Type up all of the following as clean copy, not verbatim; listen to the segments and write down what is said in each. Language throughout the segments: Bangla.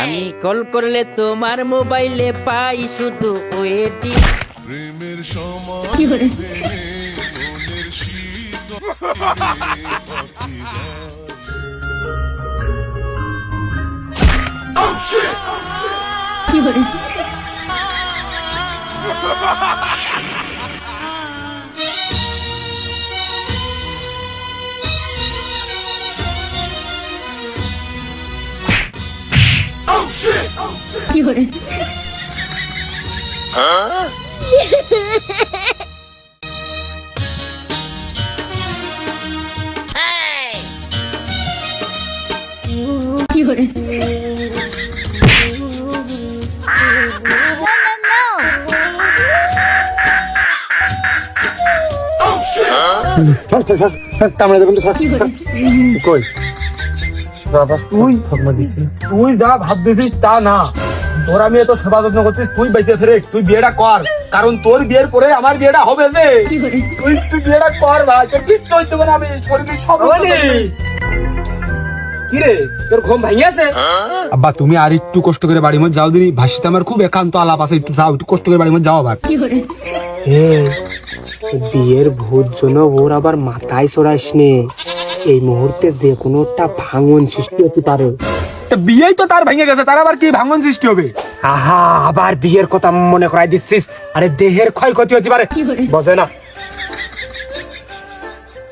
আমি কল করলে তোমার মোবাইলে পাই শুধু ওয়েটিং। প্রেমের সময় মনের শীত তুই যা ভাবতেছিস তা না, তোর আমি এত সেবা যত্ন করছিস, তুই বেঁচে ফেরে তুই বিয়েটা কর, কারণ তোর বিয়ের পরে আমার বিয়েটা হবে রে। তুই বিয়েটা কর ভাই, তোর কিচ্ছু হইতে পারে, আমি শরীরে সব কি রে তোর ঘুম ভাঙিয়েছে? আব্বা তুমি আর একটু কষ্ট করে বাড়ির মধ্যে যাও দিনি, ভাসিতে আমার খুব একান্ত আলাপ আছে, একটু যাও, একটু কষ্ট করে বাড়ির মধ্যে যাও। আবার বিয়ের ভূত জন্য ওর আবার মাথায় চড়াইস নে, এই মুহূর্তে যে কোনো একটা ভাঙন সৃষ্টি হতে পারে। বিয়েই তো তার ভেঙে গেছে, তার আবার কি ভাঙন সৃষ্টি হবে? আহা, আবার বিয়ের কথা মনে করাই দিচ্ছিস, আরে দেহের ক্ষয়ক্ষতি হতে পারে, বোঝে না?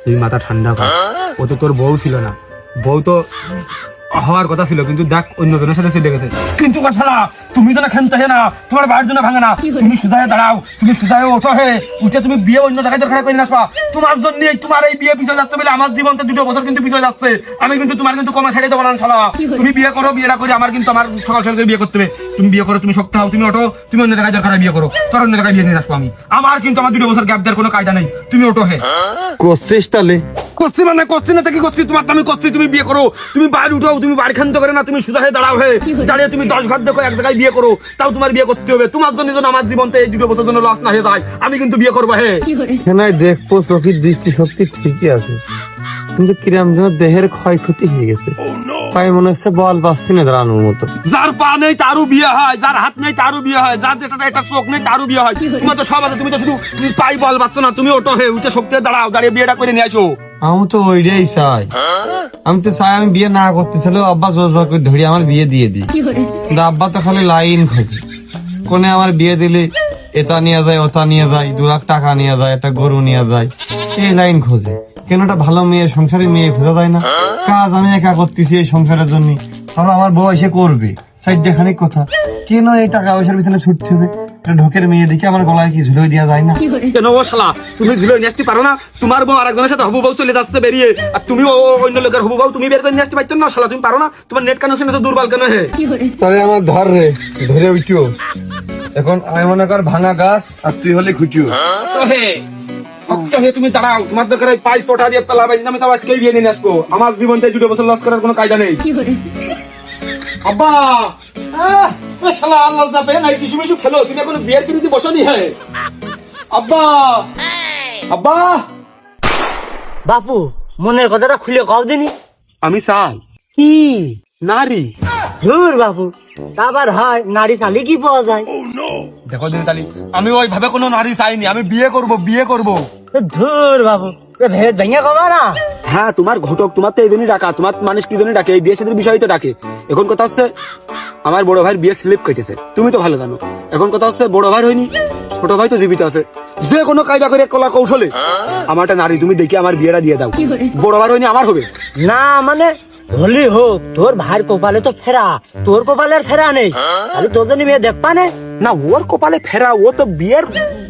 তুই মাথা ঠান্ডা কর, ও তো তোর বউ ছিল না, বউ তো হওয়ার কথা ছিল, কিন্তু দেখ অন্যজনের সাথে চলে গেছে। কিন্তু শালা তুমি তো না খেলতে হে না, তোমার বাড়ির জন্য ভাঙে না, তুমি সুধায় দাঁড়াও, তুমি সুধায় ওঠো, হে উঠে তুমি বিয়ে অন্য জায়গায় দরকার করে আসবা। তোমার জন্য তোমার এই বিয়ে পিছিয়ে যাচ্ছে বলে আমার জীবনটা 2 বছর কিন্তু পিছিয়ে যাচ্ছে, আমি কিন্তু তোমার কিন্তু কমা ছেড়ে দেবো না শালা। তুমি বিয়ে করো, বিয়েটা করে আমার কিন্তু আমার সকাল সকাল করে বিয়ে করতে হবে। তুমি বিয়ে করো, তুমি শক্ত হও, তুমি ওঠো, তুমি অন্য জায়গায় দরকার বিয়ে করো, তোর অন্য জায়গায় বিয়ে নিয়ে আসবো আমি। আমার কিন্তু আমার 2 বছর গ্যাপ দেওয়ার কোনো কায়দা নেই, তুমি ওঠো। হে করছিস তাহলে? করছি মানে করছি না, কি করছি? তোমার আমি করছি, তুমি বিয়ে করো, তুমি বাড়ি উঠাও, তুমি বাড়ি খান্ত করে না, তুমি সুদা হয়ে দাঁড়াও, হে দাঁড়িয়ে তুমি 10 ঘর দেখো, এক জায়গায় বিয়ে করো, তাও তোমার বিয়ে করতে হবে। তোমার জন্য যেন আমার জীবনটা এই 2 বছর জন্য লস না হয়ে যায়, আমি কিন্তু বিয়ে করবো। হে সেনাই দেখবো, চোখের দৃষ্টি শক্তি ঠিকই আছে, কিন্তু কিরাম যেন দেহের ক্ষয়ক্ষতি হয়ে গেছে, তাই মনে হচ্ছে বল পাচ্ছি না দাঁড়ানোর মতো। যার পা নেই তারও বিয়ে হয়, যার হাত নেই তারও বিয়ে হয়, যার এটা চোখ নেই তারও বিয়ে হয়। তোমার তো সব আছে, তুমি তো শুধু পাই বল পাচ্ছ না। তুমি ওটো, হে উঠে শক্তি দাঁড়াও, দাঁড়িয়ে বিয়েটা করে নিয়ে আসো। আমি তো ওইটাই চাই, আমি তো চাই আমি বিয়ে না করতে চাইলেও আব্বা জোর জোর করে ধরে আমার বিয়ে দিয়ে দিই, কিন্তু আব্বা তো খালি লাইন খোঁজে, কোনে আমার বিয়ে দিলে এটা নিয়ে যায়, ওটা নিয়ে যায়, 2 লাখ টাকা নিয়ে যায়, একটা গরু নিয়ে যায়, এই লাইন খোঁজে। কেন একটা ভালো মেয়ে, সংসারের মেয়ে খোঁজা যায় না? কাজ আমি একা করতেছি এই সংসারের জন্য, তারপর আমার বউ এসে করবে, সাইড খানিক কথা, কেন এই টাকা পয়সার পিছনে ছুটতে হবে? ঢোকের মেয়ে দেখে আমার গলায় কি ঝুলে দেওয়া যায় না? কেন ও শালা তুমি ঝুলে নিয়ে আসতে পারো না? তোমার বউ আরেকজনের সাথে হবু বউ চলে যাচ্ছে বেরিয়ে, আর তুমি অন্য লোকের হবু বউ তুমি বের করে নিয়ে আসতে পারছো না শালা? তুমি পারো না? তোমার নেট কানেকশন তো দুর্বল কেন? হে তাহলে আমার ধর রে, ধরে উঠো। এখন আমি মনে কর ভাঙা গাছ, আর তুই হলে খুঁটিও। তুমি দাঁড়াও, তোমার দরকার পাঁচ পটা দিয়ে পেলাবে, আমি তো আজকেই বিয়ে নিয়ে আসবো। আমার জীবনটা 2 বছর লস করার কোনো কায়দা নেই। আব্বা শালা আল্লাহ যাবে না, কিছু মিশু খেলো, তুমি এখন বিয়ের বিরুদ্ধে বসনি। হ্যাঁ আব্বা, আব্বা। বাপু মনের কথাটা খুলে কও দিনি। আমি চাই কি নারী। ধুর বাপু, আবার হয় নারী চালি কি পাওয়া যায়? দেখো দিন তালি, আমি ওইভাবে কোনো নারী চাইনি, আমি বিয়ে করব, বিয়ে করব। ধুর বাপু, ভেদ ভেঙে কবা না। হ্যাঁ তোমার ঘটক, তোমার তো এই জন্যই ডাকা, তোমার মানুষ কি জন্য ডাকে, এই বিয়ে সাথে বিষয় তো ডাকে। এখন কথা হচ্ছে আমার বড় ভাইয়ের বিয়ে স্লিপ কেটেছে, তুমি তো ভালো জানো। এখন কথা হচ্ছে বড় ভাই হয়নি, ছোট ভাই তো জীবিত আছে, যে কোনো কায়দা করে কলা কৌশলে আমারটা নারী তুমি দেখে আমার বিয়েটা দিয়ে দাও। বড় ভাই হয়নি, আমার হবে না মানে হলি হোক, তোর ভাইয়ের কপালে তো ফেরা, তোর কপালের ফেরা নেই, খালি তোর জন্য মেয়ে দেখবা না। ওর কপালে ফেরা, ও তো বিয়ের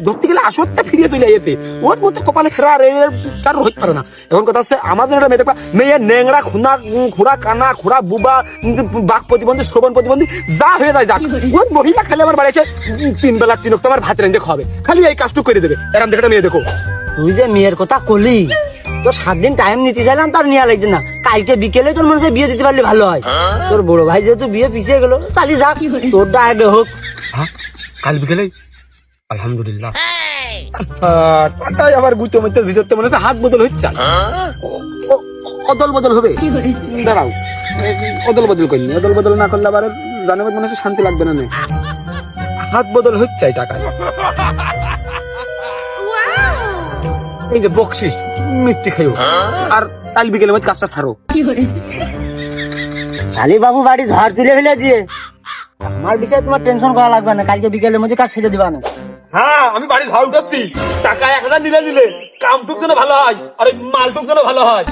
ধরতে গেলে আসরটা ফিরিয়ে চলে যেতে, ওর মতো কপালে ফেরা আর তার হতে পারে না। এখন কথা হচ্ছে আমার জন্য মেয়ে দেখবা, মেয়ের নেংড়া খুঁড়া কানা খুঁড়া বুবা, বাক প্রতিবন্ধী, শ্রবণ প্রতিবন্ধী, যা হয়ে যায় যাক। ওর মহিলা খালি আমার বাড়ি এসে 3 বেলা 3 তোমার ভাত রেঁধে খাবে, খালি এই কাজটুকু করে দেবে। এরকম দেখে মেয়ে দেখো। তুই যে মেয়ের কথা কলি, তো 7 দিন টাইম নিতে চাইলাম, তার নেওয়া লাগছে না। কালকে বিকেলে তোর মনে হয় বিয়ে দিতে পারলে ভালো হয়। তোর বড় ভাই যেহেতু বিয়ে পিছিয়ে গেল, তাহলে যাক, তোরটা আগে হোক। কাল বিকেলে আলহামদুলিল্লাহ। আবার গুতো মধ্যে ভিতরতে মনে হচ্ছে হাত বদল হচ্ছে। অদল বদল হবে। দাঁড়াও, অদল বদল করিনি, অদল বদল না করলে আবার জানে মনে হচ্ছে শান্তি লাগবে না। হাত বদল হচ্ছে টাকায়। এই যে বকশিস মিষ্টি খাইও, আর কাল বিকেলে মধ্যে কাজটা ছাড়ো। শালি বাবু বাড়ি ঝড় তুলে ফেলেছি, আমার বিষয়ে তোমার টেনশন করা লাগবে না, কালকে বিকেলের মধ্যে কাজ সেরে দিবা না। হ্যাঁ, আমি বাড়ি ঝাড়ু করছি, টাকা 1000 নিলে কামটুক যেন ভালো হয়, আর ওই মালটুক যেন ভালো হয়।